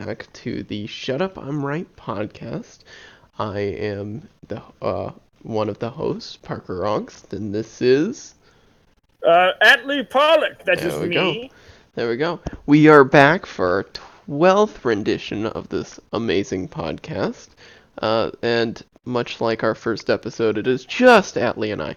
back to the Shut Up I'm Right podcast. I am the one of the hosts, Parker Augst, and this is Atlee Pollock, that there is we go. me. There we go. We are back for our 12th rendition of this amazing podcast. And much like our first episode, it is just Atlee and I.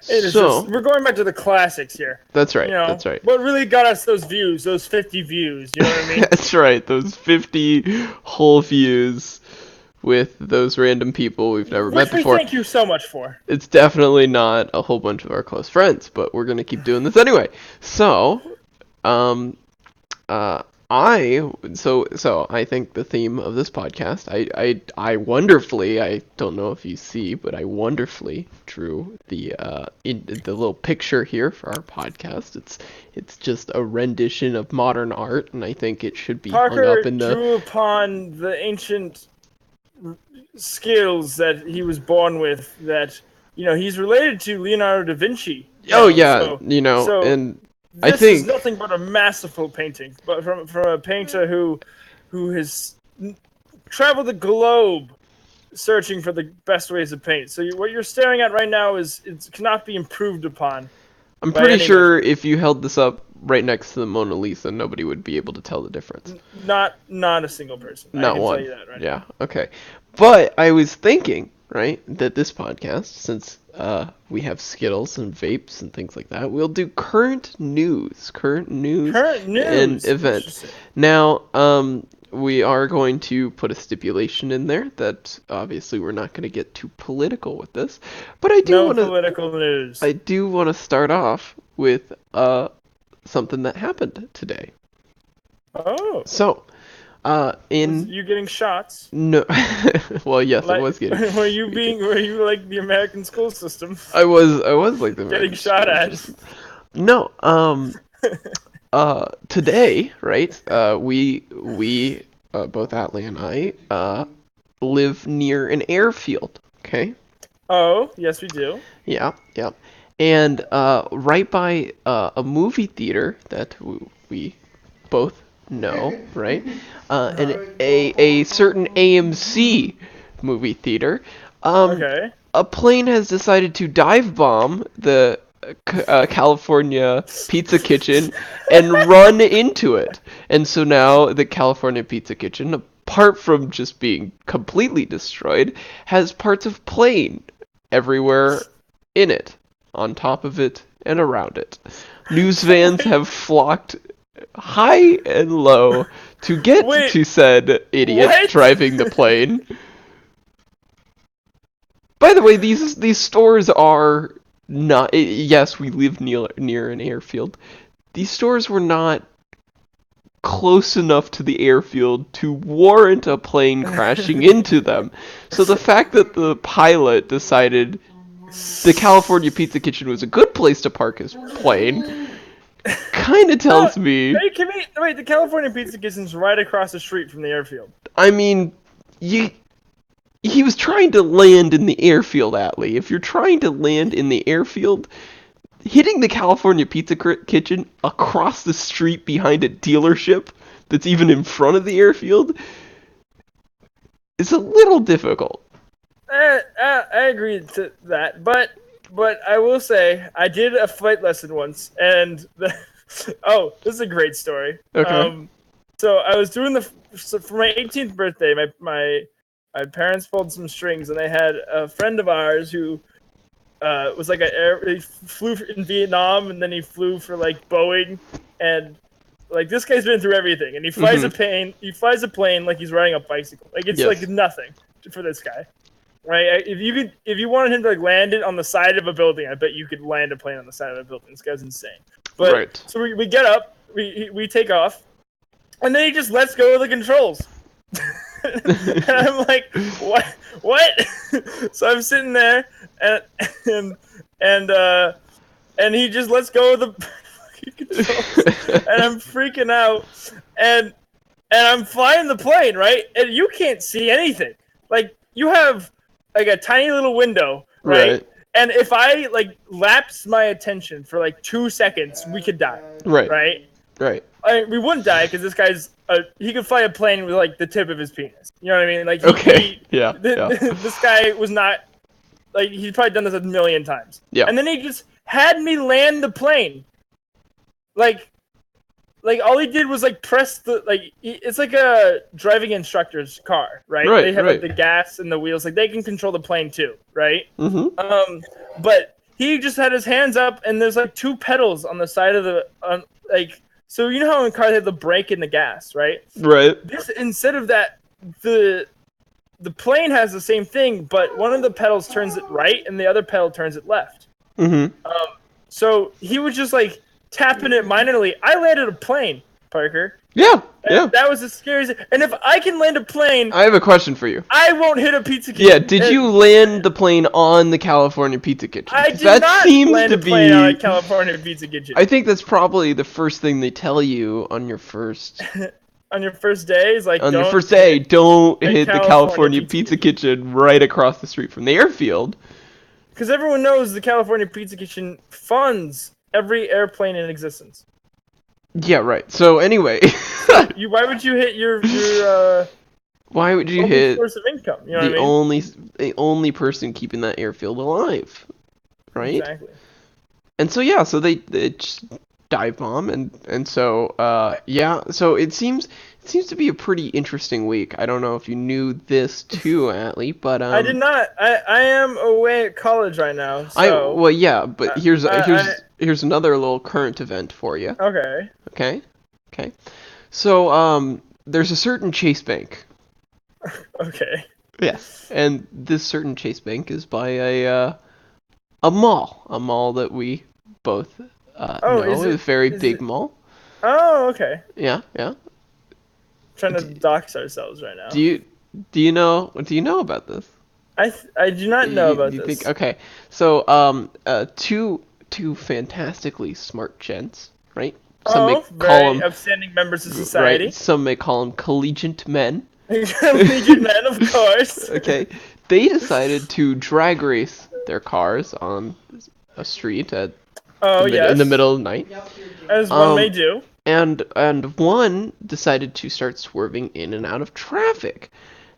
It is just, So, we're going back to the classics here. that's You right, know, that's right. what really got us those views, those 50 views, you know what I mean? That's right, those 50 whole views with those random people we've never met Which we before. thank you so much for. It's definitely not a whole bunch of our close friends, but we're gonna keep doing this anyway. So, um, I think the theme of this podcast, I wonderfully, I don't know if you see, but I wonderfully drew the little picture here for our podcast. It's just a rendition of modern art, and I think it should be hung Parker up in the. drew upon the ancient skills that he was born with, that, he's related to Leonardo da Vinci. Oh yeah, So and I this is think. nothing but a masterful painting, but from a painter who has traveled the globe searching for the best ways to paint. So what you're staring at right now it cannot be improved upon. I'm by pretty any sure measure. if you held this up right next to the Mona Lisa, nobody would be able to tell the difference. Not a single person. I Not can one. tell you that right Yeah, okay. But I was thinking, right, that this podcast, since we have Skittles and vapes and things like that, we'll do current news now. Current and news. events. Interesting. Now, we are going to put a stipulation in there that obviously we're not going to get too political with this, but No political news. I do want to start off with something that happened today. Oh. So, Was in you getting shots? no, well, yes, I was getting. Were you like the American school system? I was like the Getting American shot school at. system. No, today, right? We both Atlee and I live near an airfield. Okay. Oh, yes, we do. Yeah, yeah. And right by a movie theater that we both know, right? And a certain AMC movie theater. Okay. A plane has decided to dive bomb the California Pizza Kitchen and run into it. And so now the California Pizza Kitchen, apart from just being completely destroyed, has parts of plane everywhere in it, on top of it, and around it. News vans have flocked high and low to get Wait, to said idiot what? driving the plane. By the way, these stores are not. Yes, we live near an airfield. These stores were not close enough to the airfield to warrant a plane crashing into them. So the fact that the pilot decided the California Pizza Kitchen was a good place to park his plane kind of tells me. Hey, wait, the California Pizza Kitchen's right across the street from the airfield. I mean, he was trying to land in the airfield, Atlee. If you're trying to land in the airfield, hitting the California Pizza Kitchen across the street behind a dealership that's even in front of the airfield is a little difficult. I agree to that, but I will say I did a flight lesson once, and oh, this is a great story. Okay. So I was doing for my 18th birthday. My parents pulled some strings, and they had a friend of ours who was like he flew in Vietnam, and then he flew for like Boeing, and like this guy's been through everything, and he flies a plane. He flies a plane like he's riding a bicycle. Like it's like nothing for this guy. Right? If you wanted him to like land it on the side of a building, I bet you could land a plane on the side of a building. This guy's insane. But Right. so we get up, we take off, and then he just lets go of the controls. And I'm like, what? So I'm sitting there, and he just lets go of the controls, and I'm freaking out, and I'm flying the plane, right? And you can't see anything. Like you have like a tiny little window, right? And if I like lapse my attention for like 2 seconds, we could die. Right. Right? Right. We wouldn't die because this guy's he could fly a plane with like the tip of his penis. You know what I mean? Like Okay. Yeah. Yeah. this guy was not like he's probably done this a million times. Yeah. And then he just had me land the plane. Like all he did was like press the it's like a driving instructor's car, right? Right, They have right. like the gas and the wheels, like they can control the plane too, right? Mm-hmm. But he just had his hands up, and there's like two pedals on the side of the so you know how in cars they have the brake and the gas, right? Right. This instead of that, the plane has the same thing, but one of the pedals turns it right and the other pedal turns it left. Mm-hmm. So he was just like tapping it minorly. I landed a plane, Parker. Yeah. Yeah. That was the scariest. And if I can land a plane, I have a question for you. I won't hit a pizza kitchen. Yeah, did you land the plane on the California Pizza Kitchen? I did That not seems land to a plane be... on a California Pizza Kitchen. I think that's probably the first thing they tell you on your first... On your first day, is like on your don't first day, don't a hit the California California Pizza Pizza Kitchen right across the street from the airfield. Because everyone knows the California Pizza Kitchen funds every airplane in existence. Yeah, right. So anyway... Why would you hit your why would you only hit source of income? You know the what I mean? only person keeping that airfield alive, right? Exactly. And so yeah, so they just dive bomb, and so yeah, so it seems to be a pretty interesting week. I don't know if you knew this too, Atlee, but I did not. I am away at college right now. So well yeah, but here's another little current event for you. okay. Okay. So there's a certain Chase Bank. Okay. Yes, and this certain Chase Bank is by a mall that we both know. is a very is big it- mall. Oh, okay. Yeah, yeah. Trying to dox ourselves right now. Do you know about this? I do not know about you this. Think, okay, so two fantastically smart gents, right? Some may very upstanding members of society. Right. Some may call them collegiate men. Collegiate men, of course. Okay. They decided to drag race their cars on a street in the middle of the night. As one may do. And one decided to start swerving in and out of traffic.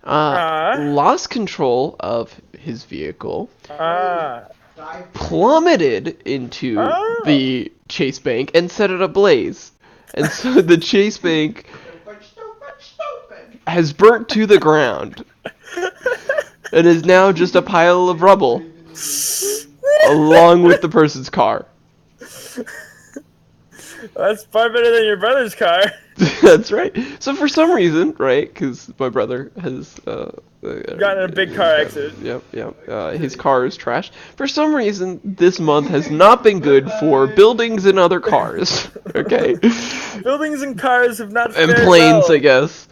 Lost control of his vehicle. Plummeted into the Chase Bank and set it ablaze. And so the Chase Bank has burnt to the ground and is now just a pile of rubble along with the person's car. That's far better than your brother's car. That's right. So for some reason, right, because my brother has gotten in a big car accident. Yep. His car is trashed. For some reason, this month has not been good for buildings and other cars. Okay. Buildings and cars have not and fared planes, well I guess.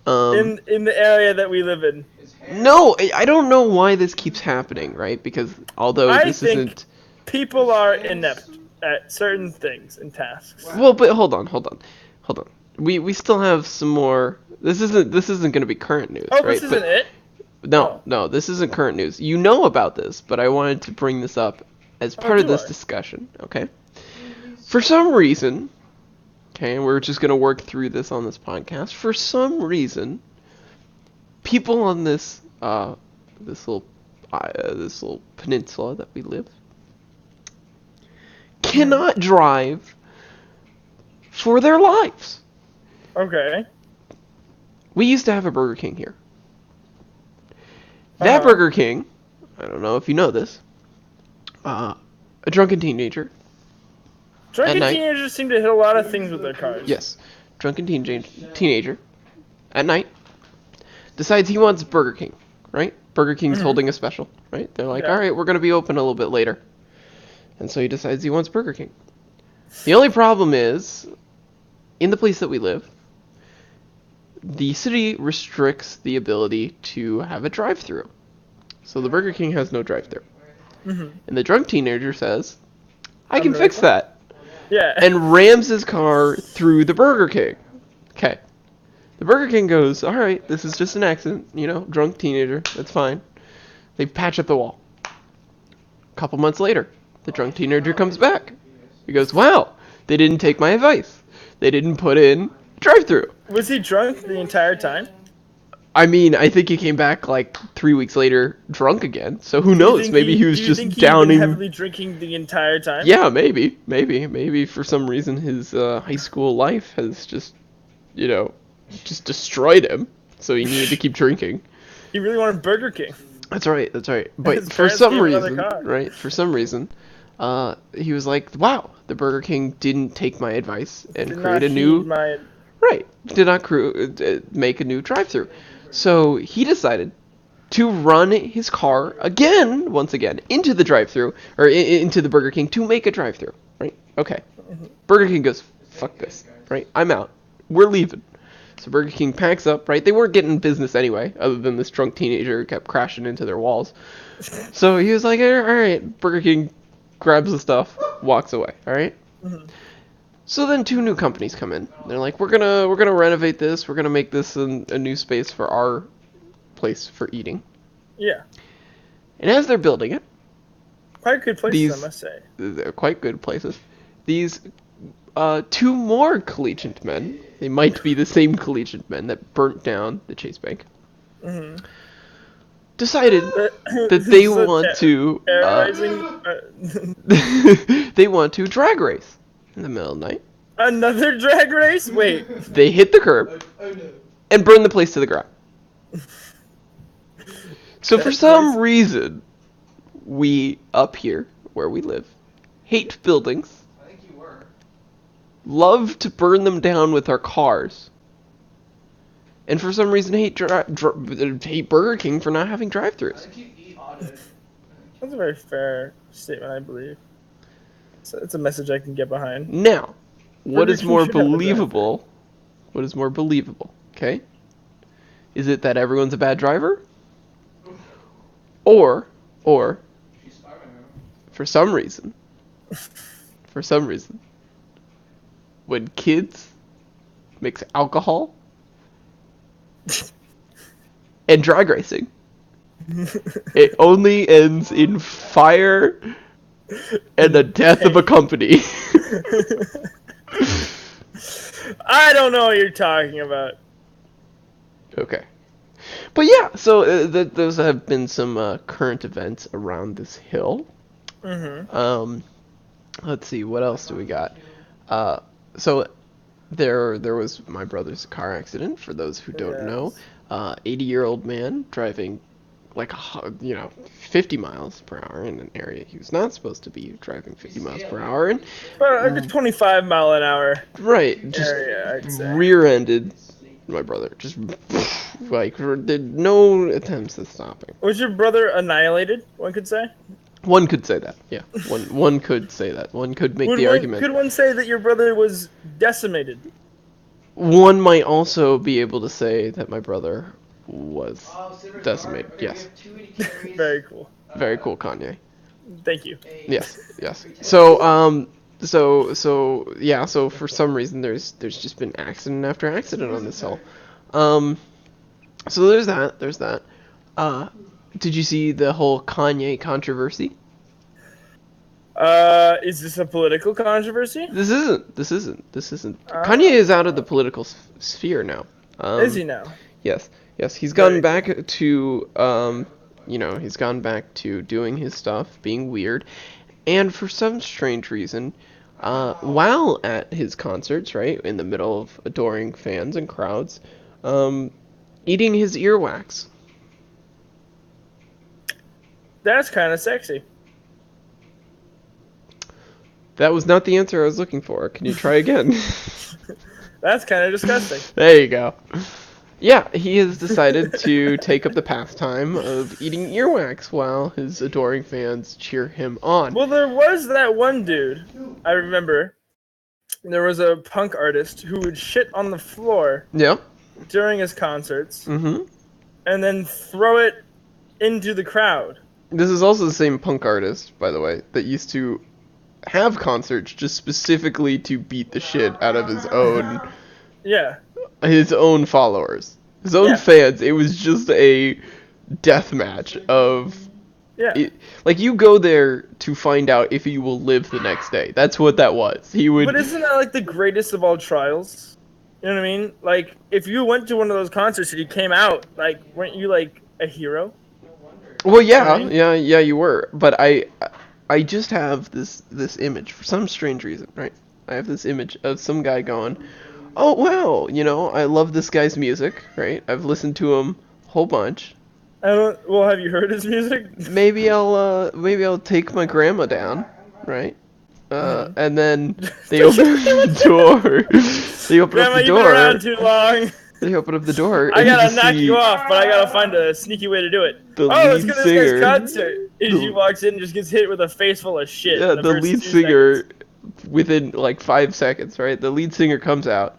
In the area that we live in. No, I don't know why this keeps happening, right? Because although I think people are inept at certain things and tasks. Well, but hold on. We still have some more. This isn't going to be current news, right? This isn't it? No, this isn't current news. You know about this, but I wanted to bring this up as part of this discussion, okay? For some reason, okay, and we're just going to work through this on this podcast. For some reason, people on this little peninsula that we live cannot drive for their lives. Okay. We used to have a Burger King here. That Burger King, I don't know if you know this, a drunken teenager. Drunken teenagers seem to hit a lot of things with their cars. Yes. Drunken teenager at night decides he wants Burger King, right? Burger King's holding a special, right? They're like, all right, we're going to be open a little bit later. And so he decides he wants Burger King. The only problem is, in the place that we live, the city restricts the ability to have a drive-thru. So the Burger King has no drive-thru. And the drunk teenager says, I can fix that. Yeah. And rams his car through the Burger King. Okay. The Burger King goes, all right, this is just an accident, drunk teenager, that's fine. They patch up the wall. A couple months later, the drunk teenager comes back. He goes, wow, they didn't take my advice. They didn't put in drive-through. Was he drunk the entire time? I mean, I think he came back like 3 weeks later drunk again. So who Do you knows? think Maybe he was do you just think he'd been downing. heavily drinking the entire time? Yeah, maybe for some reason his high school life has just, just destroyed him. So he needed to keep drinking. He really wanted Burger King. That's right. His But for parents some gave him another reason, car. right? For some reason, he was like, "Wow, the Burger King didn't take my advice and Did create not a new heed my. right. Did not make a new drive-through." So he decided to run his car once again, into the drive-through or into the Burger King to make a drive-through. Right? Okay. Burger King goes, "Fuck this." Right? I'm out. We're leaving. So Burger King packs up, right? They weren't getting business anyway, other than this drunk teenager who kept crashing into their walls. So he was like, all right. Burger King grabs the stuff, walks away, all right? Mm-hmm. So then 2 new companies come in. They're like, we're gonna renovate this. We're gonna make this a new space for our place for eating. Yeah. And as they're building it, Quite good places, I must say. they're quite good places. These 2 more collegiate men, they might be the same collegiate men that burnt down the Chase Bank, decided that they want to they want to drag race in the middle of the night. Another drag race? Wait. They hit the curb and burn the place to the ground. So for some reason, we up here where we live hate buildings. Love to burn them down with our cars. And for some reason hate Burger King for not having drive-thrus. That's a very fair statement, I believe. So it's a message I can get behind. Now, what Burger is King more should have a believable? What is more believable? Okay? Is it that everyone's a bad driver? Or for some reason, when kids mix alcohol and drag racing, it only ends in fire and the death of a company. I don't know what you're talking about. Okay. But yeah, so those have been some current events around this hill. Mm-hmm. Let's see, what else do we got? So there was my brother's car accident. For those who don't know, 80-year-old man driving like 50 miles per hour in an area he was not supposed to be driving 50 miles per hour in. But a 25 mile an hour. Right, just area, I'd say. rear-ended my brother. Just like did no attempts at stopping. Was your brother annihilated? One could say. One could say that. Yeah, one could say that. One could make the argument. Could one say that your brother was decimated? One might also be able to say that my brother was decimated. Yes. Very cool. Very cool, Kanye. Thank you. Yes. So yeah. So for some reason, there's just been accident after accident on this hill. So there's that. Did you see the whole Kanye controversy? Is this a political controversy? This isn't. Kanye is out of the political sphere now. Is he now? Yes. He's gone back to, he's gone back to doing his stuff, being weird, and for some strange reason, while at his concerts, right, in the middle of adoring fans and crowds, eating his earwax. That's kind of sexy. That was not the answer I was looking for. Can you try again? That's kind of disgusting. There you go. Yeah, he has decided to take up the pastime of eating earwax while his adoring fans cheer him on. Well, there was that one dude, I remember. There was a punk artist who would shit on the floor during his concerts and then throw it into the crowd. This is also the same punk artist, by the way, that used to have concerts just specifically to beat the shit out of his own followers, his own fans. It was just a death match of Yeah. Like, you go there to find out if you will live the next day. That's what that was. He would. But isn't that like the greatest of all trials? You know what I mean? Like, if you went to one of those concerts and you came out, like, weren't you like a hero? Well, yeah, Right? yeah, you were. But I just have this image for some strange reason, right? I have this image of some guy going, "Oh wow, I love this guy's music, right? I've listened to him a whole bunch. I don't. Well, have you heard his music? Maybe I'll take my grandma down, right? And then they Take open your up grandma the door. They open up Grandma, the you've been around door. too long. They open up the door, I and you gotta just knock see you off, but I gotta find a sneaky way to do it. the Oh, let's lead go to this singer. guy's concert. And she The- walks in and just gets hit with a face full of shit. Yeah, in the the first lead 2 singer, seconds. within like 5 seconds, right? The lead singer comes out,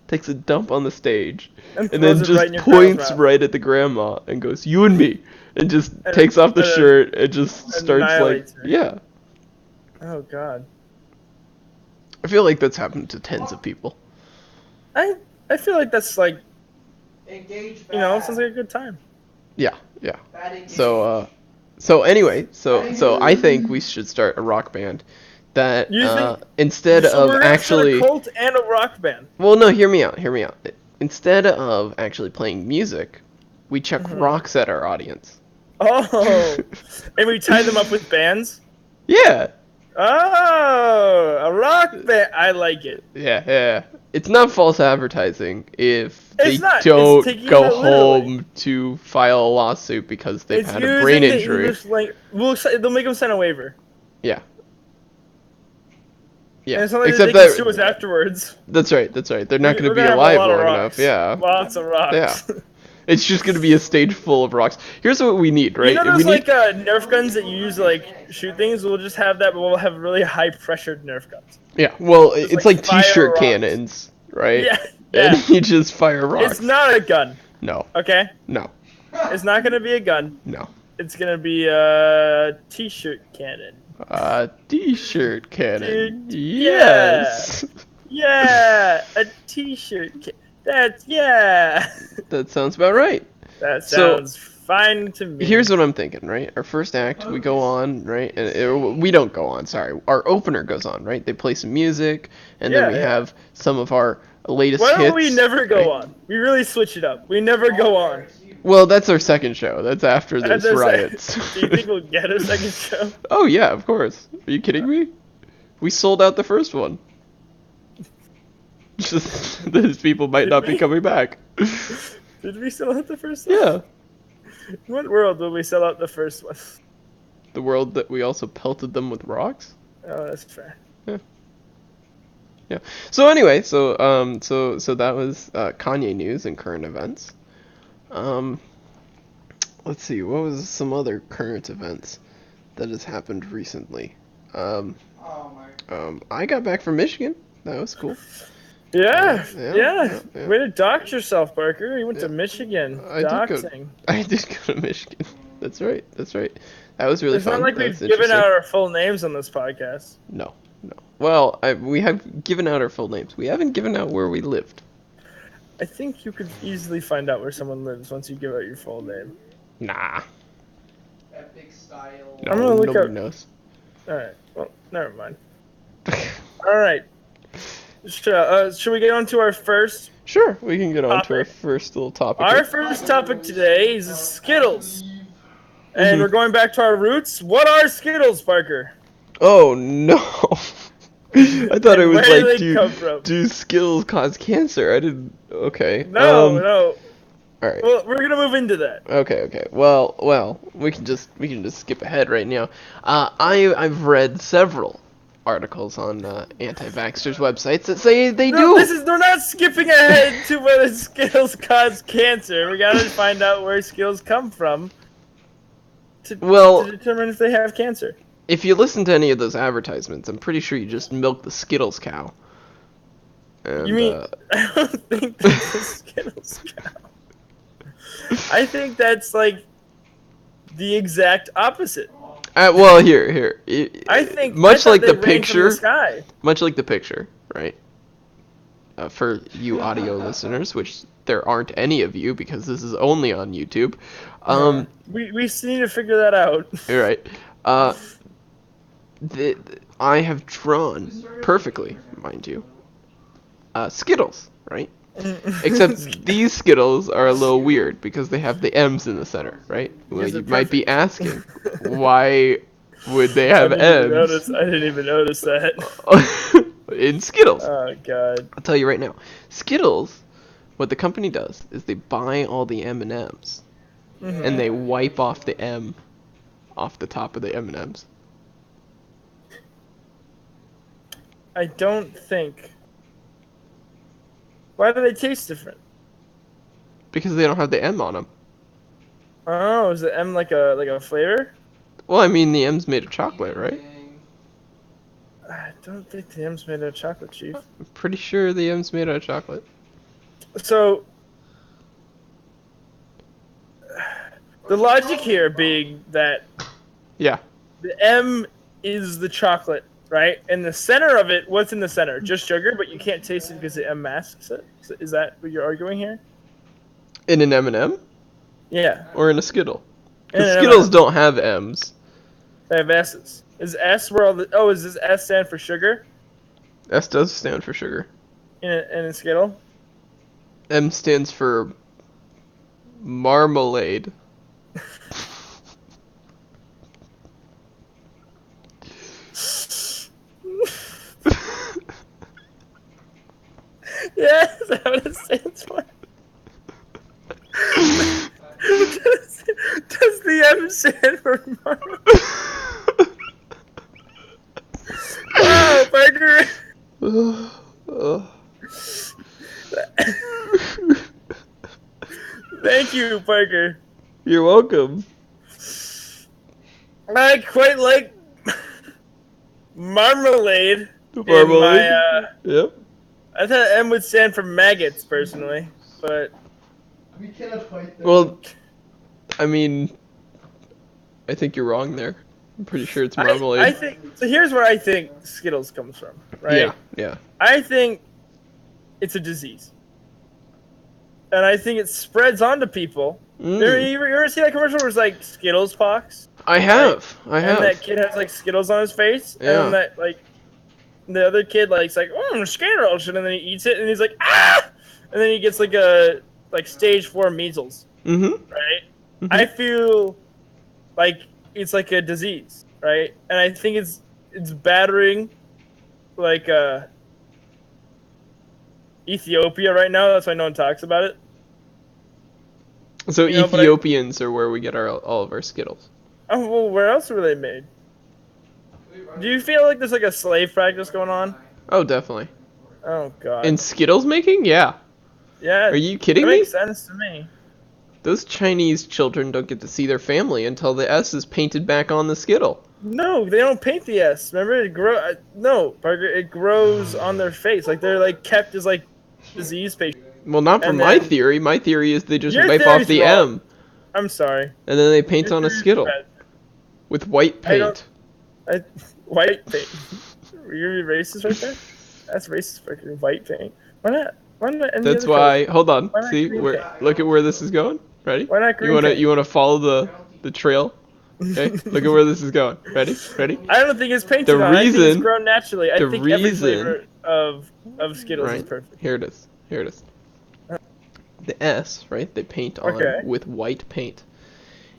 takes a dump on the stage, And and throws then it just right in your grandma's points mouth. right at the grandma and goes, "You and me," and just And- takes off the and- shirt and just starts like, annihilates her. yeah. Oh God. I feel like that's happened to tens of people. I feel like that's like, Engage back. sounds like a good time. Yeah, yeah. Bad engage. So anyway, so I think we should start a rock band that You think- instead So of we're gonna start actually, a cult and a rock band. well, no, hear me out. Instead of actually playing music, we chuck rocks at our audience. Oh, and we tie them up with bands. Yeah, Oh, a rock band. I like it. yeah. It's not false advertising if they It's not. It's don't taking go it literally. home to file a lawsuit because they've It's had a using brain the injury. English they'll make them sign a waiver. Yeah. Yeah. And it's not like Except they can that sue us afterwards. that's right. They're not going to We're be gonna have alive a lot of long rocks. enough. Yeah. Lots of rocks. Yeah. It's just going to be a stage full of rocks. Here's what we need, right? You know we those need Nerf guns that you use to like shoot things? We'll just have that, but we'll have really high pressured Nerf guns. Yeah. Well, it's like like fire t-shirt rocks. cannons, right? Yeah, yeah. And you just fire rocks. It's not a gun, No. okay? No. It's not gonna be a gun. No. It's gonna be a t-shirt cannon. T-shirt cannon. Dude, Yes. Yeah, a t-shirt. Yeah. That sounds about right. That So- sounds fine to me. Here's what I'm thinking, right? Our first act, we go on, right? And we don't go on, sorry. Our opener goes on, right? They play some music, and then Yeah, we yeah. have some of our latest Why hits. don't we never go right? on? We really switch it up. We never go on. Well, that's our second show. That's after this That's our riots. Do you think we'll get a second show? Oh yeah, of course. Are you kidding me? We sold out the first one. Just those people might Did not be we? coming back. Did we sell out the first one? Yeah. In what world will we sell out the first one? The world that we also pelted them with rocks. Oh, that's fair. Yeah. So anyway, so that was Kanye news and current events. Let's see, what was some other current events that has happened recently? Oh my. I got back from Michigan. That was cool. Yeah. Yeah. Way to dox yourself, Parker. You went to Michigan. I did go- Doxing. I did go to Michigan. That's right. That was really It's fun. not like That's we've given interesting. out our full names on this podcast. No. Well, we have given out our full names. We haven't given out where we lived. I think you could easily find out where someone lives once you give out your full name. Nah. Epic style. No, I'm gonna look nobody up- knows. Alright, well, never mind. Alright. Should we get on to our first? Sure, we can get on to our Topic. first little topic. Our here. first topic today is Skittles. And Mhm. we're going back to our roots. What are Skittles, Parker? Oh no! I thought it And was where do like, they come from? do Skittles cause cancer? I didn't. Okay. No. All right. Well, we're gonna move into that. Okay. Well, we can just skip ahead right now. I've read several articles on anti-vaxxers websites that say they No, do. we're not skipping ahead to whether Skittles cause cancer. We gotta find out where Skittles come from to determine if they have cancer. If you listen to any of those advertisements, I'm pretty sure you just milk the Skittles cow. And, You mean I don't think that's a Skittles cow. I think that's like the exact opposite. well, here. I think much I thought like they the rain from picture, the sky. much like the picture, right? for you audio listeners, which there aren't any of you because this is only on YouTube. We still need to figure that out. You're right. I have drawn perfectly, mind you, Skittles, right? Except these Skittles are a little weird because they have the M's in the center, right? Well, Yes, you they're might be perfect. asking, why would they I have M's didn't even notice that. in Skittles? Oh god. I'll tell you right now. Skittles, what the company does is they buy all the M&Ms and they wipe off the M off the top of the M&Ms. I don't think. Why do they taste different? Because they don't have the M on them. Oh, is the M like a flavor? Well, I mean, the M's made of chocolate, right? I don't think the M's made out of chocolate, Chief. I'm pretty sure the M's made out of chocolate. So, the logic here being that Yeah. the M is the chocolate, right? And the center of it, what's in the center? Just sugar, but you can't taste it because the M masks it? Is that what you're arguing here? In an M&M? Yeah. Or in a Skittle? In The an Skittles M&M. don't have M's. They have S's. Is S where all the... Oh, is this S stand for sugar S does stand for sugar. in a Skittle? M stands for marmalade. Yeah, is that what it stands for? does the M stand for marmalade? Wow, Parker! Thank you, Parker. You're welcome. I quite like marmalade. Marmalade? In my, Yep. I thought M would stand for maggots, personally, but We cannot fight them. Well, I mean, I think you're wrong there. I'm pretty sure it's marmalade. I think so. Here's where I think Skittles comes from, right? Yeah, yeah. I think it's a disease, and I think it spreads onto people. You ever see that commercial where it's like Skittles pox? I have. I have. And that kid has like Skittles on his face, Yeah. and that like the other kid like's like, Skittles, and then he eats it, and he's like, ah, and then he gets like a stage 4 measles, Mm-hmm. right? Mhm. I feel like it's like a disease, right? And I think it's battering like Ethiopia right now. That's why no one talks about it. So You know, but Ethiopians are where we get all of our Skittles. Oh, well, where else were they made? Do you feel like there's like a slave practice going on? Oh, definitely. Oh god. In Skittles making? Yeah. Yeah. Are you kidding that me? makes sense to me. Those Chinese children don't get to see their family until the S is painted back on the Skittle. No, they don't paint the S. Remember, no, Parker. It grows on their face. Like they're like kept as like disease patients. Well, not for And my then- theory. My theory is they just Your wipe off theory's the wrong. M I'm sorry. and then they paint Your on a theory's Skittle bad. with white I don't- paint. White paint. Were you racist right there? That's racist, Parker. White paint. Why not? Why not? Any That's other why. color? Hold on. Why not See, green where? paint? Look at where this is going. Ready? Why not green paint? You wanna follow the trail? Okay. Look at where this is going. Ready? Ready? I don't think it's painted The on. I think reason- it's grown naturally. I the think every reason- flavor of Skittles is Right. perfect. Here it is. Here it is. The S, right? They paint on Okay. with white paint.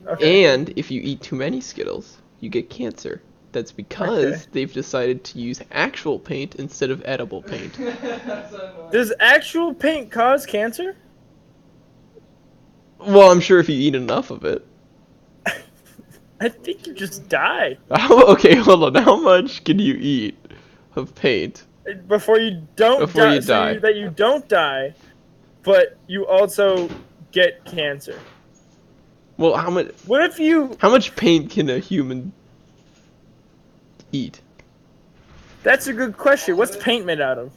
Okay. And if you eat too many Skittles, you get cancer. That's because Okay. they've decided to use actual paint instead of edible paint. Does actual paint cause cancer? Well, I'm sure if you eat enough of it. I think you just die Okay, hold on. How much can you eat of paint? before you don't Before die. you die. That you don't die, but you also get cancer. Well, how much? What if you? How much paint can a human eat? That's a good question. What's paint made out of?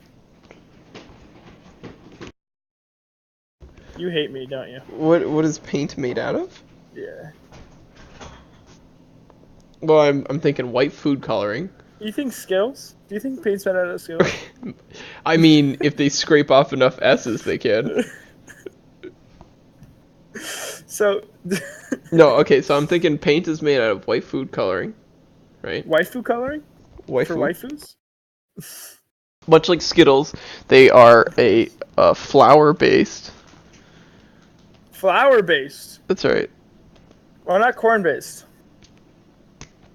You hate me, don't you? What is paint made out of? Yeah. Well, I'm thinking white food coloring. You think Skittles? Do you think paint's made out of Skittles? I mean, if they scrape off enough S's, they can. So, No, okay, so I'm thinking paint is made out of white food coloring, right? waifu coloring for waifus? Much like Skittles, they are a flour-based. Flour-based. That's right. Well, not corn-based.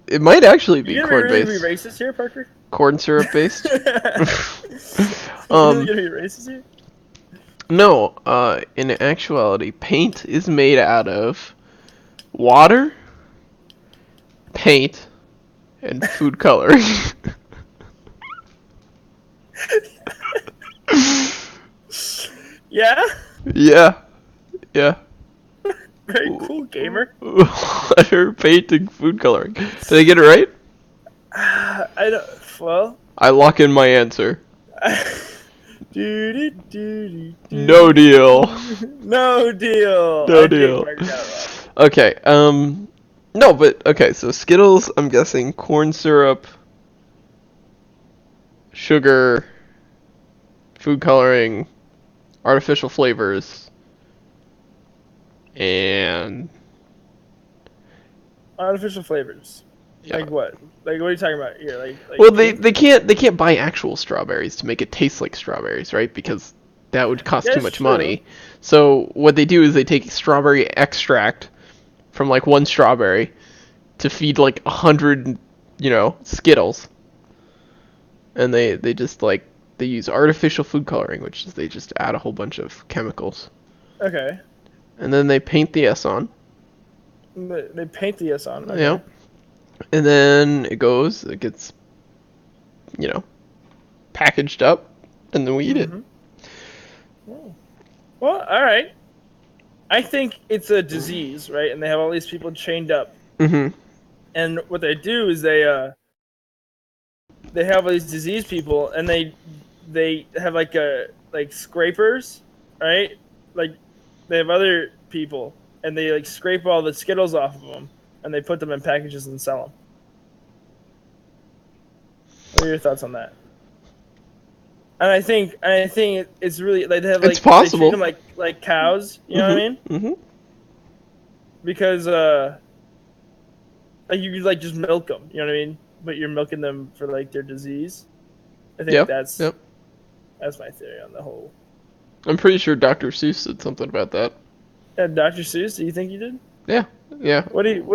It might actually be You gonna really corn-based. be racist here, Parker? Corn syrup-based. You really gonna be racist here? No, in actuality, paint is made out of water, paint, and food coloring. Yeah? Yeah. Yeah. Very cool, gamer. Water, paint, and food coloring. Did I get it right? I don't. Well. I lock in my answer. No No deal. No deal. No deal. Okay, no, but, okay, so Skittles, I'm guessing corn syrup, sugar, food coloring, artificial flavors, and... Artificial flavors. Yeah. Like what? Like what are you talking about here? Like Well, they can't buy actual strawberries to make it taste like strawberries, right? Because that would cost too That's much true. money. So what they do is they take strawberry extract from like one strawberry to feed like 100, Skittles, and they just like they use artificial food coloring, which is they just add a whole bunch of chemicals, Okay. and then they paint the S on. They paint the S on. Okay. Yeah. And then it gets, packaged up, and then we eat it. Oh. Well, all right. I think it's a disease, right? And they have all these people chained up. Mm-hmm. And what they do is they have all these disease people, and they have like scrapers, right? Like they have other people, and they like scrape all the Skittles off of them, and they put them in packages and sell them. What are your thoughts on that? And I think it's really like they have like It's possible. They treat them like cows. You know what I mean? Mm-hmm. Because like you could like just milk them. You know what I mean? But you're milking them for like their disease. I think that's my theory on the whole. I'm pretty sure Dr. Seuss said something about that. Yeah, Dr. Seuss. Do you think he did? Yeah. What did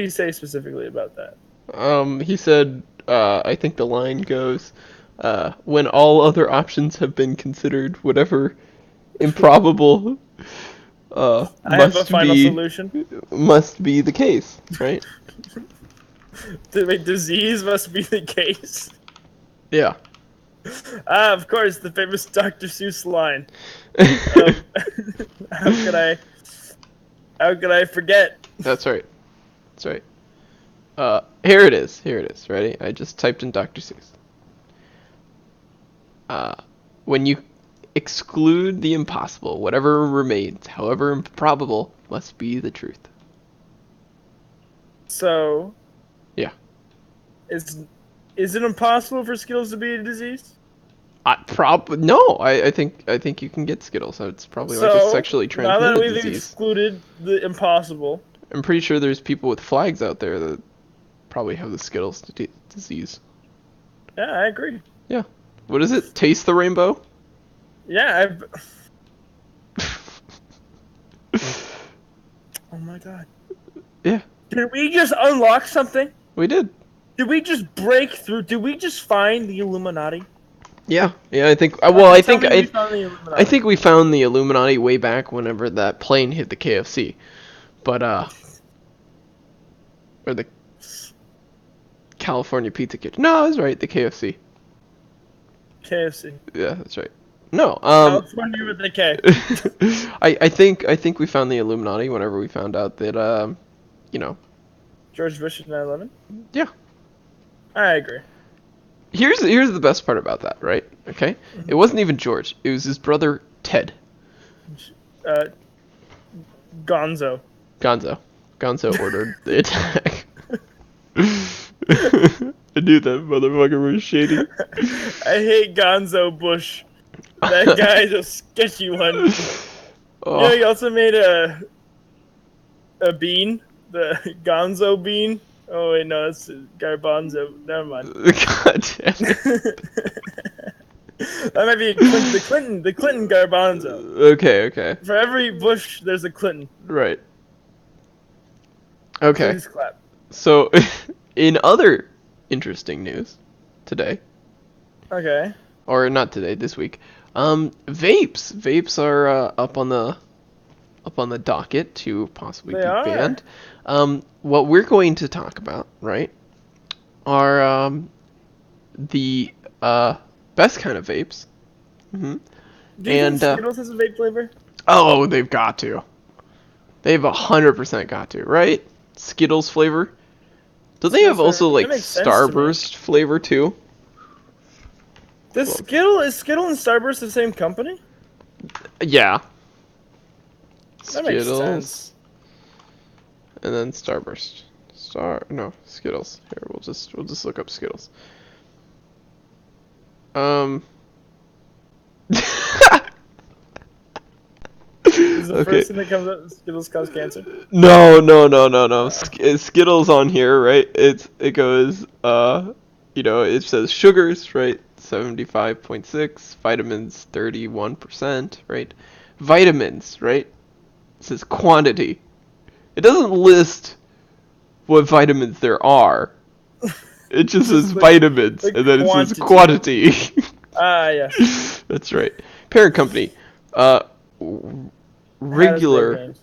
he say specifically about that? He said, I think the line goes, when all other options have been considered, whatever improbable I have a final solution. Must be the case, right? Wait, disease must be the case. Yeah. Of course, the famous Dr. Seuss line. How could I forget? That's right. Here it is. Ready? I just typed in Dr. Seuss. When you exclude the impossible, whatever remains, however improbable, must be the truth. So. Yeah. Is it impossible for Skittles to be a disease? No. I think you can get Skittles. It's probably like a sexually transmitted now that we've disease. excluded the impossible. I'm pretty sure there's people with flags out there that probably have the Skittles disease. Yeah, I agree. Yeah. What is it? Taste the rainbow? Yeah, Oh my god. Yeah. Did we just unlock something? We did. Did we just break through? Did we just find the Illuminati? Yeah, I think. I think we found the Illuminati way back whenever that plane hit the KFC, but or the California Pizza Kitchen. No, I was right. The KFC. KFC. Yeah, that's right. No, California with the K. I think we found the Illuminati whenever we found out that George Bush is 9/11. Yeah. I agree. Here's the best part about that, right? Okay, It wasn't even George. It was his brother Ted. Gonzo. Gonzo ordered the attack. knew that motherfucker was shady. I hate Gonzo Bush. That guy's a sketchy one. Oh. You know, he also made a bean, the Gonzo bean. Oh wait, no, that's Garbanzo. Never mind. God damn it. That might be the Clinton Garbanzo. Okay. For every Bush, there's a Clinton. Right. Okay. Please clap. So, in other interesting news today, Okay. or not today, this week, vapes are up on the docket to possibly They be are. banned. What we're going to talk about, right, are the best kind of vapes. Do you And think Skittles has a vape flavor? oh, they've got to. They've 100% got to, right? Skittles flavor. Do they have also like that makes sense to me. Starburst flavor too? Is Skittle and Starburst the same company? Yeah. That makes Skittles. sense. And then Starburst. Skittles. Here, we'll just look up Skittles. Is the Okay. first thing that comes up Skittles cause cancer? No. Skittles on here, right? It goes it says sugars, right? 75.6, vitamins 31%, right? Vitamins, right? It says quantity. It doesn't list what vitamins there are. It just says vitamins, like and then it says quantity. quantity. Ah, yes. That's right. Parent company. Regular.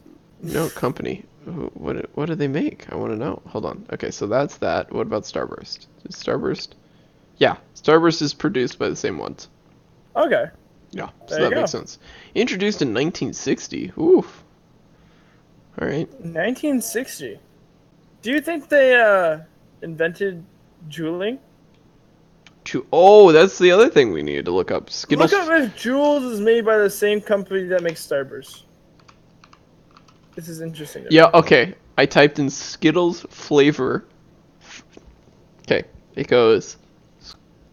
No, company. What do they make? I want to know. Hold on. Okay, so that's that. What about Starburst? Is Starburst? Yeah, Starburst is produced by the same ones. Okay. Yeah, so There you that makes go. sense. Introduced in 1960. Oof. All right. 1960. Do you think they invented jeweling? Oh, that's the other thing we needed to look up. Skittles. Look up if Jules is made by the same company that makes Starburst. This is interesting. Yeah, okay. I typed in Skittles flavor. Okay, it goes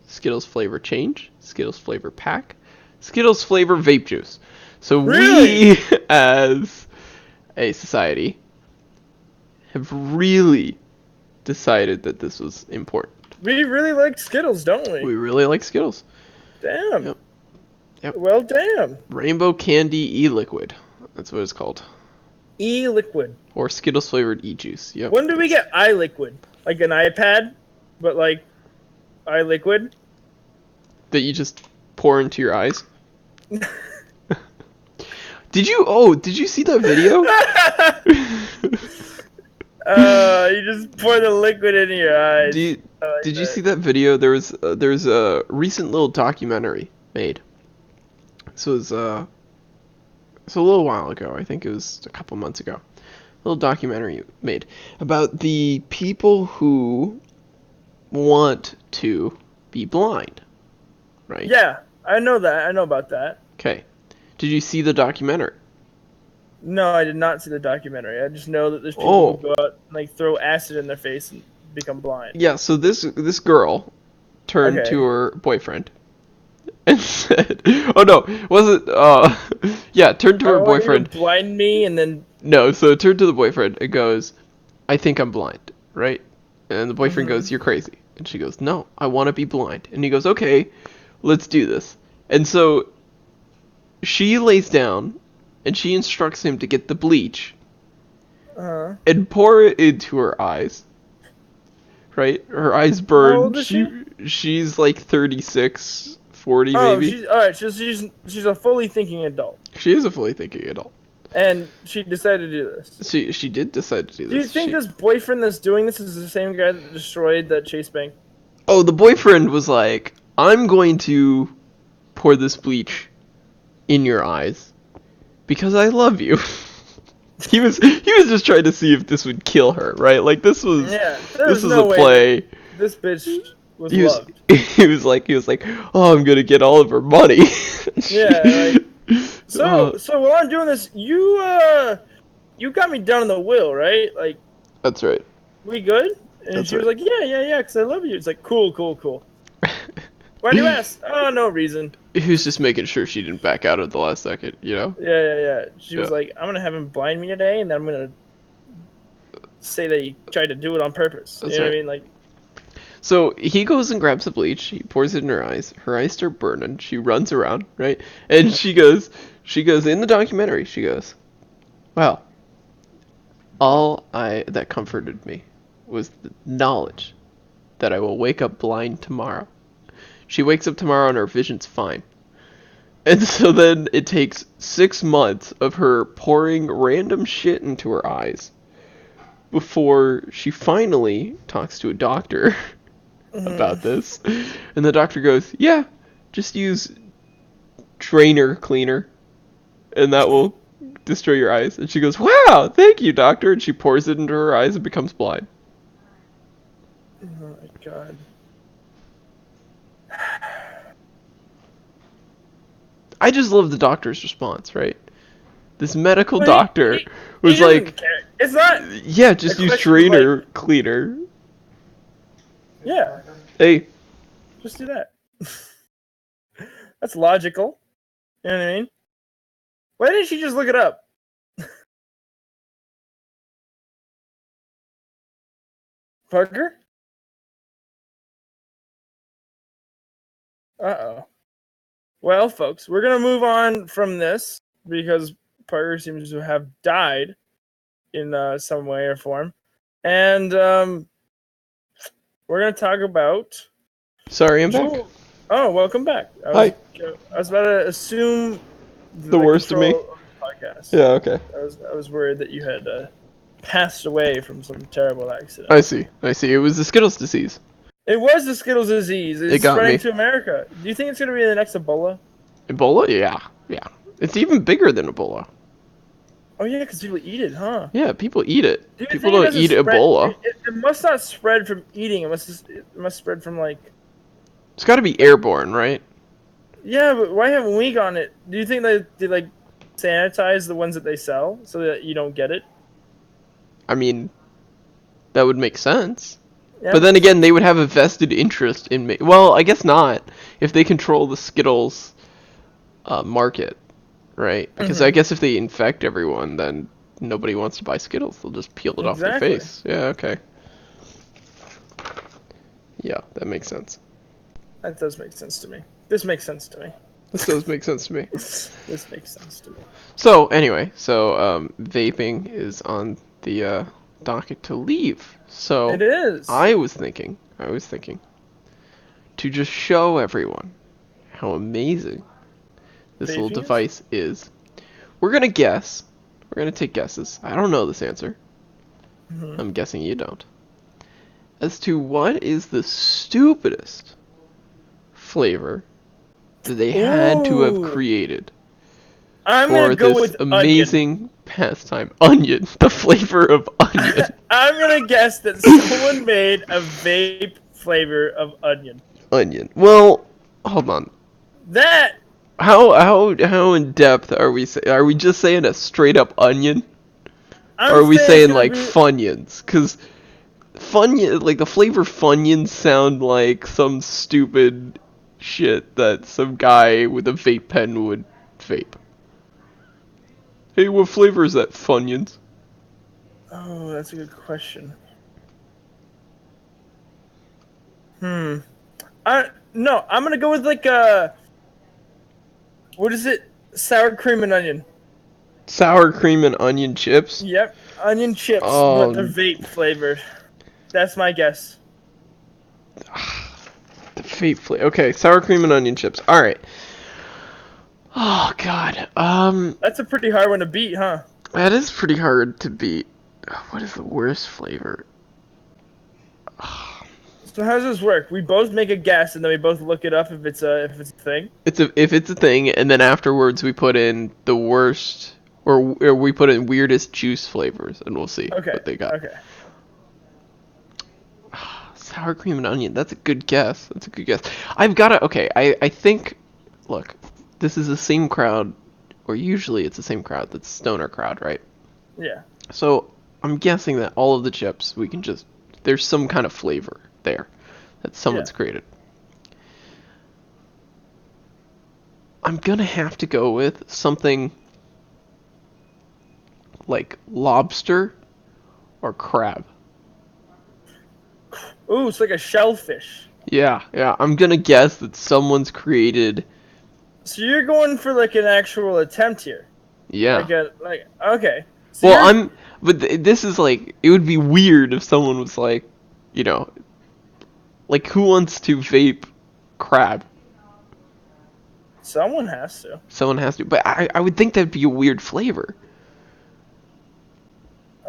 Skittles flavor change, Skittles flavor pack, Skittles flavor vape juice. So Really? we, as a society, have really decided that this was important. We really like Skittles, don't We we? really like Skittles. Damn. Yep. Well, damn. Rainbow Candy E-Liquid. That's what it's called. E-liquid. Or Skittles flavored E-Juice. Yep. When do we get iLiquid? Like an iPad, but like iLiquid? That you just pour into your eyes? Did you see that video? You just pour the liquid into your eyes. Did I like you that. see that video? There's a recent little documentary made. So it was a little while ago. I think it was a couple months ago. A little documentary made about the people who want to be blind. Right? Yeah, I know that. I know about that. Okay. Did you see the documentary? No, I did not see the documentary. I just know that there's people who go out and like throw acid in their face and become blind. Yeah, so this girl turned Okay. to her boyfriend and said, "Oh no, was it? Yeah, turned to her I want you to boyfriend. blind me and then No, so it turned to the boyfriend and goes, I think I'm blind, right? And the boyfriend goes, You're crazy. And she goes, No, I want to be blind. And he goes, Okay, let's do this. And so she lays down and she instructs him to get the bleach and pour it into her eyes. Right? Her eyes burn. How old is She's like 36, 40 oh, maybe. she's all right. She's a fully thinking adult, She is a fully thinking adult. and she decided to do this. She did decide to do this. Do you think this boyfriend that's doing this is the same guy that destroyed that Chase Bank? Oh, the boyfriend was like, I'm going to pour this bleach in your eyes because I love you. he was just trying to see if this would kill her, right? Like this was There's a no way play. this bitch was He was loved. he was like, oh, I'm gonna get all of her money. Yeah, So while I'm doing this, you got me down in the will, right? Like, That's right. we good? And That's she was like, yeah, because I love you. It's like, cool. Why do you ask? Oh, no reason. He was just making sure she didn't back out at the last second, you know? Yeah. She was Yeah. like, I'm gonna have him blind me today, and then I'm gonna say that he tried to do it on purpose. That's You know what right. I mean? Like, So he goes and grabs the bleach, he pours it in her eyes. Her eyes start burning. She runs around, right? And she goes in the documentary, she goes, "Well, all I that comforted me was the knowledge that I will wake up blind tomorrow." She wakes up tomorrow and her vision's fine. And so then it takes 6 months of her pouring random shit into her eyes before she finally talks to a doctor about this. And the doctor goes, "Yeah, just use drainer cleaner and that will destroy your eyes." And she goes, "Wow, thank you, doctor." And she pours it into her eyes and becomes blind. oh my god. I just love the doctor's response, right? This medical Well, doctor he was doesn't like, care. It's not. "Yeah, just a use question of, drainer cleaner." Yeah, Hey, just do that. That's logical. You know what I mean? Why didn't she just look it up? Parker? Uh-oh. Well, folks, we're going to move on from this because Parker seems to have died in some way or form. And we're going to talk about... sorry, I'm back. Jewel. Oh, welcome back. Hi. I was about to assume The worst of me? control the podcast. Yeah, okay. I was worried that you had passed away from some terrible accident. I see. It was the Skittles disease. It was the Skittles disease. It's It got spreading me. to America. Do you think it's going to be the next Ebola? Ebola? Yeah. It's even bigger than Ebola. Oh yeah, because people eat it, huh? Yeah, people eat it. Do you People think it don't doesn't eat spread- Ebola. It must not spread from eating. It must spread from like. It's got to be airborne, right? Yeah, but why haven't we gotten it? Do you think they like sanitize the ones that they sell so that you don't get it? I mean, that would make sense. Yeah. But then again, they would have a vested interest in me. Well, I guess not. If they control the Skittles market, right? Because I guess if they infect everyone, then nobody wants to buy Skittles. They'll just peel it off their Exactly. face. Yeah, okay. Yeah, that makes sense. That does make sense to me. This makes sense to me. This does make sense to me. This makes sense to me. So anyway, vaping is on the docket to leave. So It is. I was thinking to just show everyone how amazing this little Vaping is? device is. We're gonna guess. We're gonna take guesses. I don't know this answer. I'm guessing you don't. As to what is the stupidest flavor that they had to have Ooh. created I'm for gonna go this with onion. amazing pastime? Onion. The flavor of onion. I'm gonna guess that someone made a vape flavor of onion. Onion. Well, hold on. That How in depth are we? Are we just saying a straight up onion? I'm Or are we saying it's like gonna be- Funyuns? Because Funyun, like the flavor Funyuns sound like some stupid shit that some guy with a vape pen would vape. Hey, what flavor is that, Funyuns? Oh, that's a good question. No, I'm gonna go with like what is it? Sour cream and onion. Sour cream and onion chips? Yep, onion chips, Oh. but the vape flavor. That's my guess. The vape flavor. Okay, sour cream and onion chips. Alright. Oh, God. That's a pretty hard one to beat, huh? That is pretty hard to beat. What is the worst flavor? So how does this work? We both make a guess, and then we both look it up if it's a thing. If it's a thing, and then afterwards we put in the worst, or we put in weirdest juice flavors, and we'll see Okay. what they got. Okay. Sour cream and onion. That's a good guess. I've got to. Okay, I think. Look, this is the same crowd, or usually it's the same crowd. That's stoner crowd, right? Yeah. So I'm guessing that all of the chips we can just there's some kind of flavor there that someone's created. I'm gonna have to go with something like lobster or crab. Ooh, it's like a shellfish. Yeah, I'm gonna guess that someone's created. So you're going for like an actual attempt here. Yeah. Okay. So Well, this is like, it would be weird if someone was like, you know, like who wants to vape crab? Someone has to. Someone has to, but I would think that'd be a weird flavor.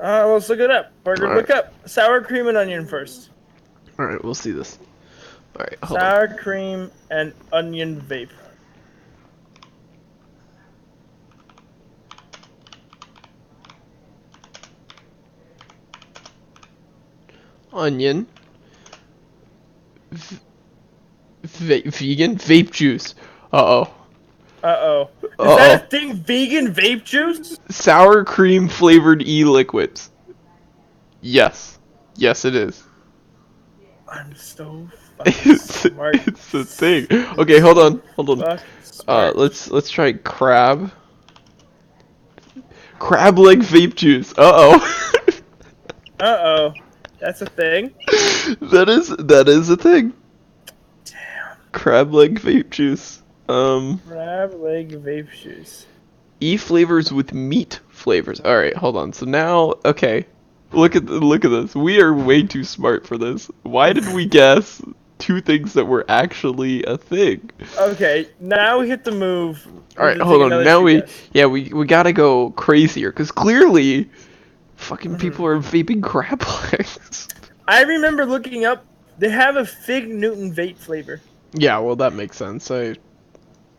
Let's look it up. Parker, All look right. up sour cream and onion first. All right, we'll see this. All right, hold Sour cream and onion vape. on. Onion. Vegan vape juice. Uh-oh. Uh-oh. Is Uh-oh. that a thing? Vegan vape juice? Sour cream flavored e-liquids. Yes. Yes, it is. I'm so fucking It's smart. it's a thing. Okay, hold on. Fucking smart. Let's try crab. Crab leg vape juice. Uh-oh. Uh-oh. That's a thing? that is a thing. Damn. Crab leg vape juice. Crab leg vape juice. E flavors with meat flavors. All right, hold on. So now, okay. Look at this. We are way too smart for this. Why did we guess two things that were actually a thing? Okay, now we hit the move. All right, hold on. Now we gotta go crazier because clearly, fucking people are vaping crab legs. I remember looking up. They have a Fig Newton vape flavor. Yeah, well that makes sense.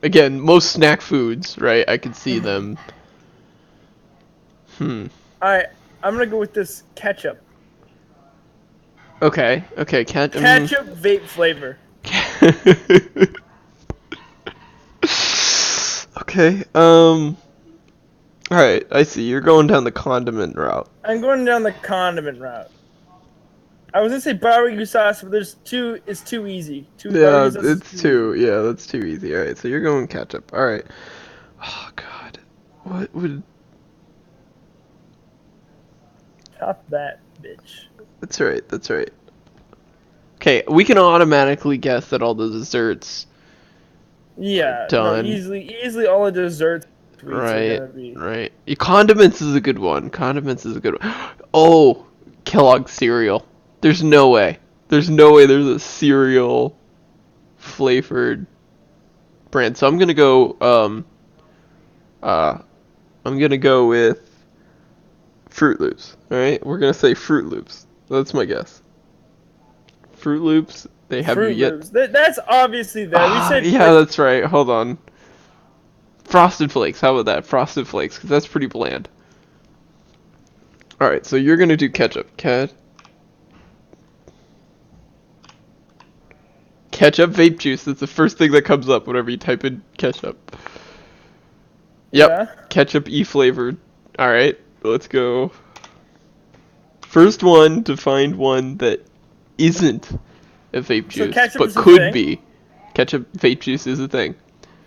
Again, most snack foods, right? I could see them. Alright, I'm gonna go with this ketchup. Okay. Ketchup vape flavor. Okay. Alright, I see. You're going down the condiment route. I'm going down the condiment route. I was gonna say barbecue sauce, but it's too easy. Yeah, Barbecue sauce is it's too. Yeah, that's too easy. Alright, so you're going ketchup. Alright. Oh, God. What would. Top that, bitch. That's right. Okay, we can automatically guess that all the desserts. Yeah, Done. no, easily all the desserts. Sweets are gonna be. Right. Condiments is a good one. Oh, Kellogg's cereal. There's no way. There's a cereal flavored brand. So I'm gonna go. I'm gonna go with Fruit Loops. All right, we're gonna say Fruit Loops. That's my guess. Fruit Loops. They have Fruit you yet? Loops. That's obviously there. We said Yeah, that's right. Hold on. Frosted Flakes. How about that? Frosted Flakes, because that's pretty bland. All right, so you're gonna do ketchup. Ketchup vape juice. That's the first thing that comes up whenever you type in ketchup. Yep. Yeah. Ketchup flavored. All right, let's go. First one to find one that isn't a vape juice, ketchup but is a could thing? be. Ketchup vape juice is a thing.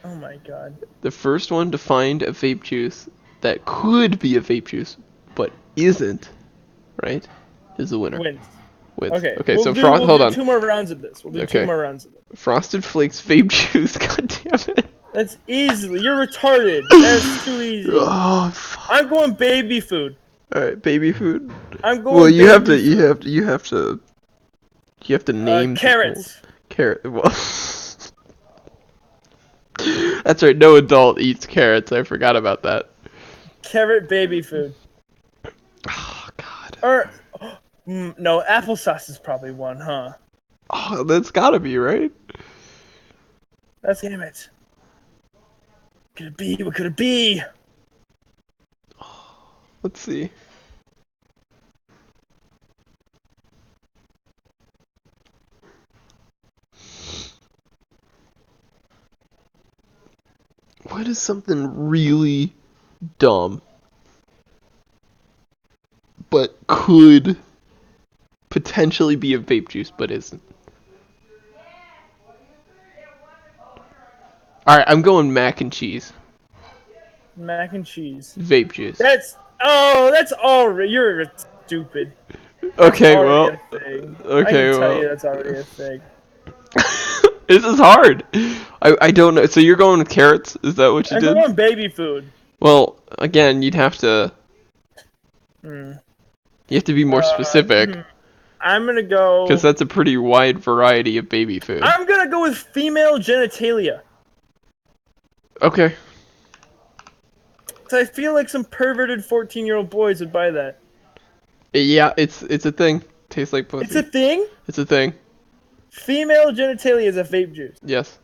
Oh my god. The first one to find a vape juice that could be a vape juice, but isn't, right, is the winner. Wins. Wins. Okay. Okay, we'll so do hold on. 2 more rounds of this. We'll do Okay. 2 more rounds of this. Frosted Flakes vape juice. God damn it. That's easily. You're retarded. That's too easy. Oh, fuck. I'm going baby food. All right, baby food. I'm going. Well, you have baby to. You have to name carrots. Carrot. Well, that's right. No adult eats carrots. I forgot about that. Carrot baby food. Oh God. Or no, applesauce is probably one, huh? Oh, that's gotta be right. That's damn it. Could it be? What could it be? Let's see. What is something really dumb, but could potentially be a vape juice, but isn't. Alright, I'm going mac and cheese. Mac and cheese. Vape juice. That's already. You're stupid. That's Okay, already well. a thing. I Okay, can tell well. you that's already a thing. This is hard. I don't know. So you're going with carrots? Is that what you I'm did? going baby food. Well, again, you'd have to. Hmm. You have to be more specific. I'm gonna go. Because that's a pretty wide variety of baby food. I'm gonna go with female genitalia. Okay. So I feel like some perverted 14-year-old boys would buy that. Yeah, it's a thing. Tastes like pussy. It's a thing? It's a thing. Female genitalia is a vape juice. Yes.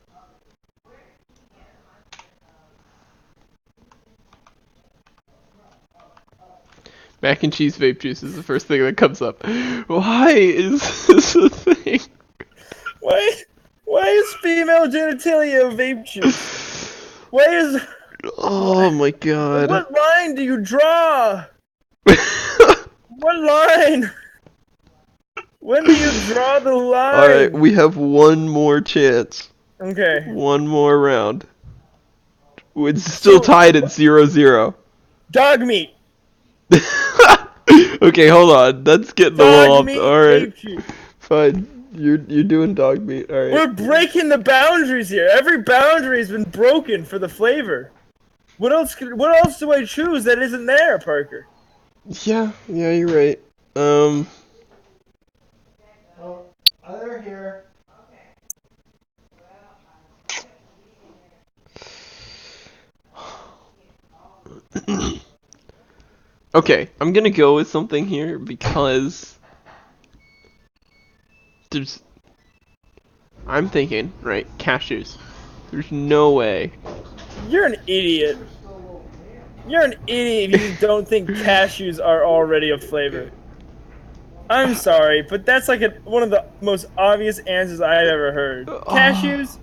Mac and cheese vape juice is the first thing that comes up. Why is this a thing? Why is female genitalia a vape juice? Why is... Oh my god. What line do you draw? What line? When do you draw the line? Alright, we have one more chance. Okay. One more round. It's still tied at 0-0. Dog meat. Okay, hold on. That's getting a Dog little off. meat Alright. vape juice. Fine. You're doing dog meat. Alright. We're breaking the boundaries here. Every boundary has been broken for the flavor. What else do I choose that isn't there, Parker? Yeah, you're right. Oh, they're here. Okay, I'm gonna go with something here because I'm thinking, right, cashews. There's no way. You're an idiot. You're an idiot if you don't think cashews are already a flavor. I'm sorry, but that's like one of the most obvious answers I've ever heard. Cashews,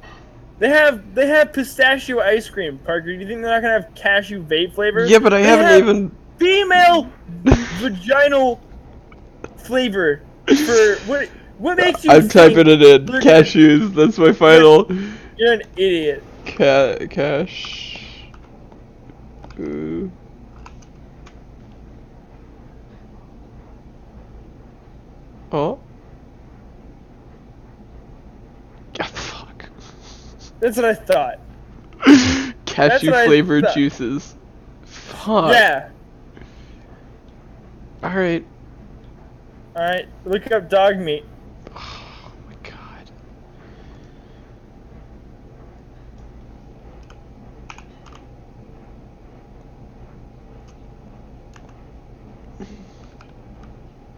they have pistachio ice cream. Parker, do you think they're not gonna have cashew vape flavor? Yeah, but I They haven't have even. female vaginal flavor for what makes you I'm think typing it in. they're Cashews. That's my final. You're an idiot. Cash. Oh. Ah, fuck. That's what I thought. Cashew what I flavored thought. juices. Fuck. Yeah. Alright. Alright, look up dog meat. Oh my god.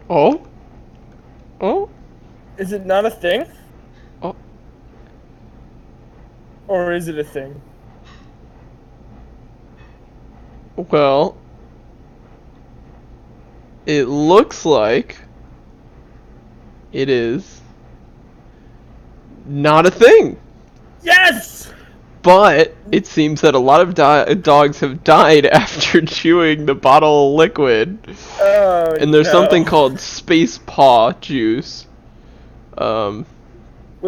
Oh? Oh? Is it not a thing? Oh. Or is it a thing? Well, it looks like it is not a thing. Yes! But it seems that a lot of dogs have died after chewing the bottle of liquid. Oh, And there's no. something called space paw juice. Wait,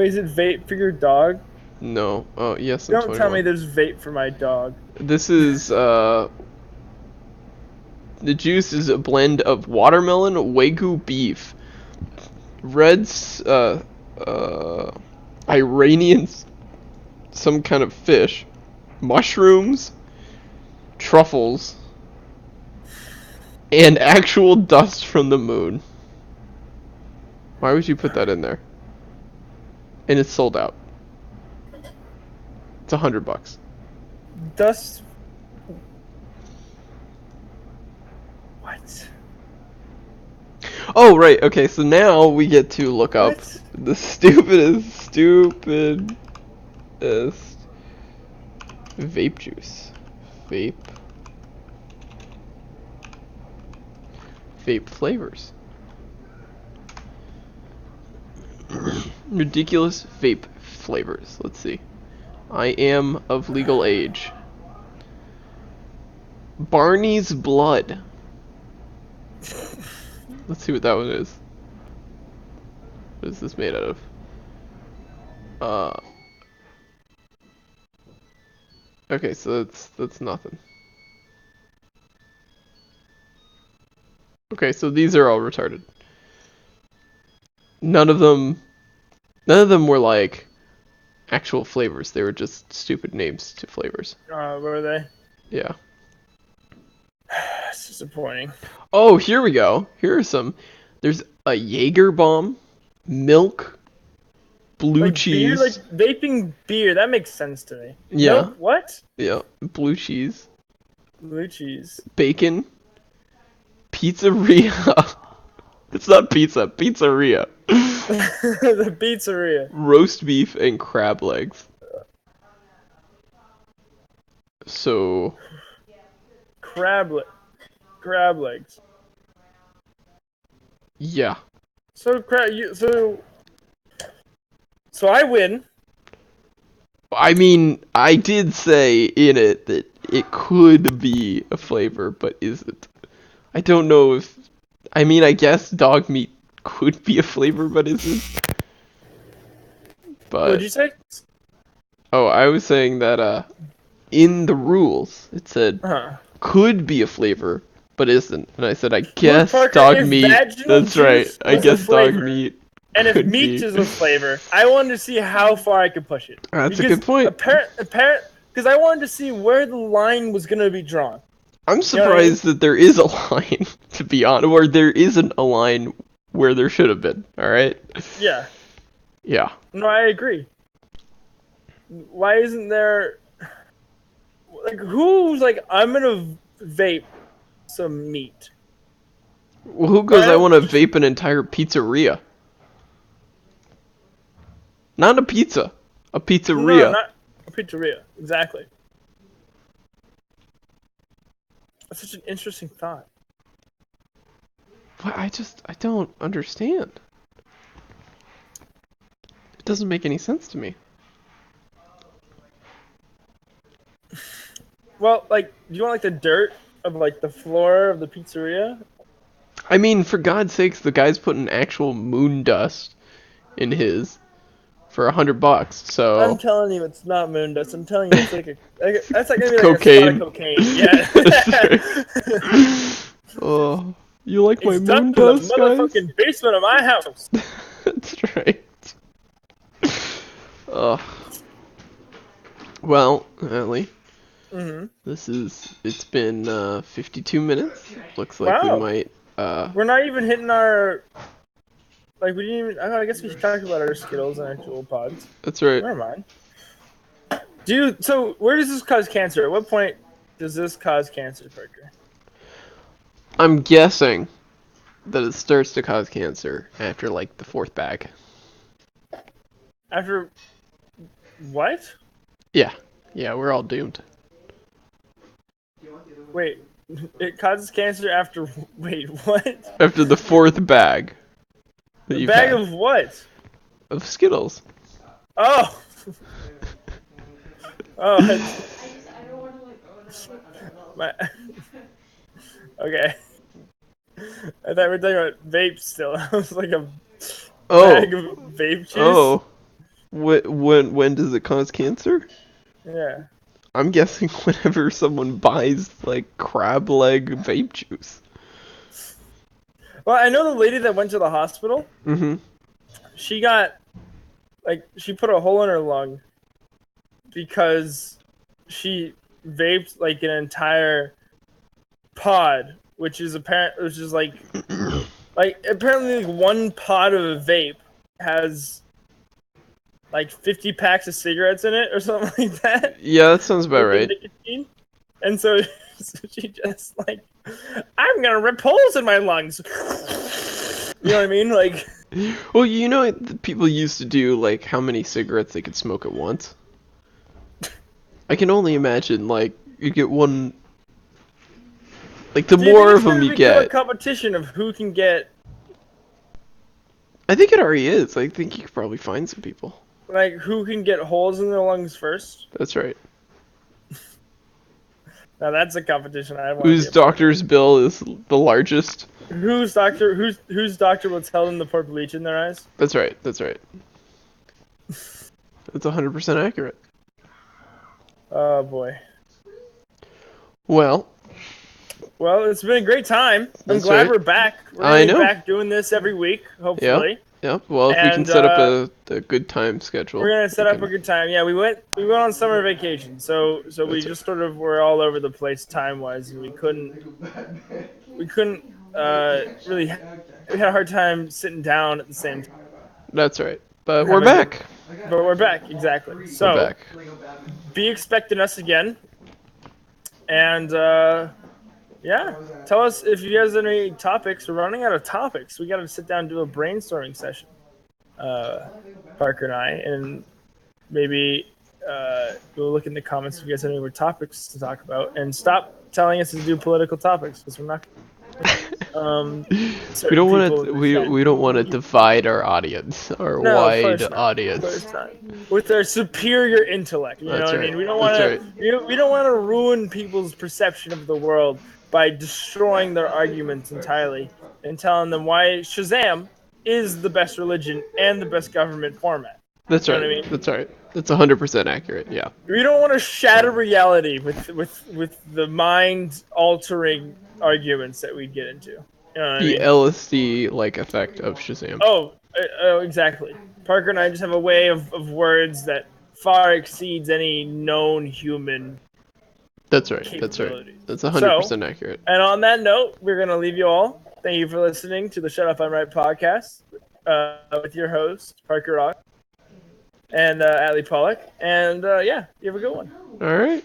is it vape for your dog? No. Oh, yes, I'm Don't 21. tell me there's vape for my dog. This is, the juice is a blend of watermelon, Wagyu beef, Red's, Iranian, some kind of fish, mushrooms, truffles, and actual dust from the moon. Why would you put that in there? And it's sold out. It's $100. Dust. What? Oh, right. Okay, so now we get to look up What? the stupidest vape juice. Vape flavors. Ridiculous vape flavors. Let's see. I am of legal age. Barney's blood. Let's see what that one is. What is this made out of? Okay, so that's nothing. Okay, so these are all retarded. None of them were like actual flavors. They were just stupid names to flavors. What were they? Yeah. It's disappointing. Oh, here we go. Here are some. There's a Jaeger bomb, milk, blue Like beer, cheese. like vaping beer. That makes sense to me. Yeah. Milk, what? Yeah, blue cheese, Blue cheese. bacon, pizzeria. It's not pizza, pizzeria. The pizzeria. Roast beef and crab legs. So, Crab legs. yeah. So so I win. I mean, I did say in it that it could be a flavor, but isn't. I don't know if... I mean, I guess dog meat could be a flavor, but isn't. What did But... you say? Oh, I was saying that, in the rules, it said could be a flavor, but isn't. And I said, I guess Parker, dog if meat... vaginal That's right. juice I was a guess dog flavor, meat And if could meat be. is a flavor, I wanted to see how far I could push it. That's a good point. Because I wanted to see where the line was going to be drawn. I'm surprised that there is a line, to be honest, or there isn't a line where there should have been, alright? Yeah. Yeah. No, I agree. Why isn't there... Like, who's like, I'm going to vape some meat? Well, who goes, I Well- want to vape an entire pizzeria? Not a pizza. A pizzeria. No, not a pizzeria. Exactly. That's such an interesting thought. But I don't understand. It doesn't make any sense to me. Well, like, do you want like the dirt of like the floor of the pizzeria? I mean, for God's sakes, the guy's putting actual moon dust in his for $100. So I'm telling you, it's not moon dust. I'm telling you, it's like that's like maybe like cocaine. a spot of cocaine. Yeah. Oh, you like my It's done moon in the dust, guys? motherfucking basement of my house. That's right. Well, Atlee, it's been 52 minutes. Looks like Wow. we might, We're not even hitting our. Like, we didn't even. I guess we should talk about our Skittles and actual pods. that's right. Never mind. So where does this cause cancer? At what point does this cause cancer, Parker? I'm guessing that it starts to cause cancer after, like, the 4th bag. After. What? Yeah. Yeah, we're all doomed. Wait. It causes cancer after. Wait, what? After the 4th bag. That A you've bag had. of what? Of Skittles. Oh! Oh. Okay. I thought we were talking about vapes still. I was like a bag of vape juice. Oh. When does it cause cancer? Yeah. I'm guessing whenever someone buys, like, crab leg vape juice. Well, I know the lady that went to the hospital. Mm-hmm. She got, like, she put a hole in her lung because she vaped like an entire pod, which is like apparently like one pod of a vape has like 50 packs of cigarettes in it or something like that. Yeah, that sounds about right. Nicotine. And so she just like, I'm gonna rip holes in my lungs. You know what I mean? Like, Well, you know, people used to do, like, how many cigarettes they could smoke at once? I can only imagine, like, you get one... Like, the do you more think of it's them gonna you become a get... competition of who can get, I think it already is. I think you could probably find some people. like, who can get holes in their lungs first? That's right. Now that's a competition I want. Whose doctor's bill is the largest? Whose doctor will tell them to pour bleach in their eyes? That's right. That's 100% accurate. Oh boy. Well, it's been a great time. I'm That's glad right. we're back. We're I gonna be know. back doing this every week, hopefully. Yeah. Well, if we can And, set up a good time schedule. We're gonna set we up can- a good time. Yeah, we went on summer vacation, so we That's just sort of were all over the place time wise, and we couldn't really. We had a hard time sitting down at the same time. That's right. But we're Having- back. But we're back, exactly. So We're back. be expecting us again, and yeah, tell us if you guys have any topics. We're running out of topics. We got to sit down and do a brainstorming session, Parker and I, and maybe go look in the comments if you guys have any more topics to talk about, and stop telling us to do political topics because we're not. We don't want to. We don't want to divide our audience, our No, of wide course not. Of audience. course not. With their superior intellect, you know That's what I right. mean. We don't want That's to. We don't want to ruin people's perception of the world by destroying their arguments entirely and telling them why Shazam is the best religion and the best government format. That's You right. know what I mean? That's right. That's 100% accurate. Yeah. We don't want to shatter reality with the mind-altering arguments that we'd get into. You know what I The mean? LSD-like effect of Shazam. Oh, exactly. Parker and I just have a way of words that far exceeds any known human. That's right. That's right. capabilities. That's 100% accurate. And on that note, we're going to leave you all. Thank you for listening to the Shut Up I'm Right podcast with your host, Parker Rock, and Atlee Pollock. And yeah, you have a good one. All right.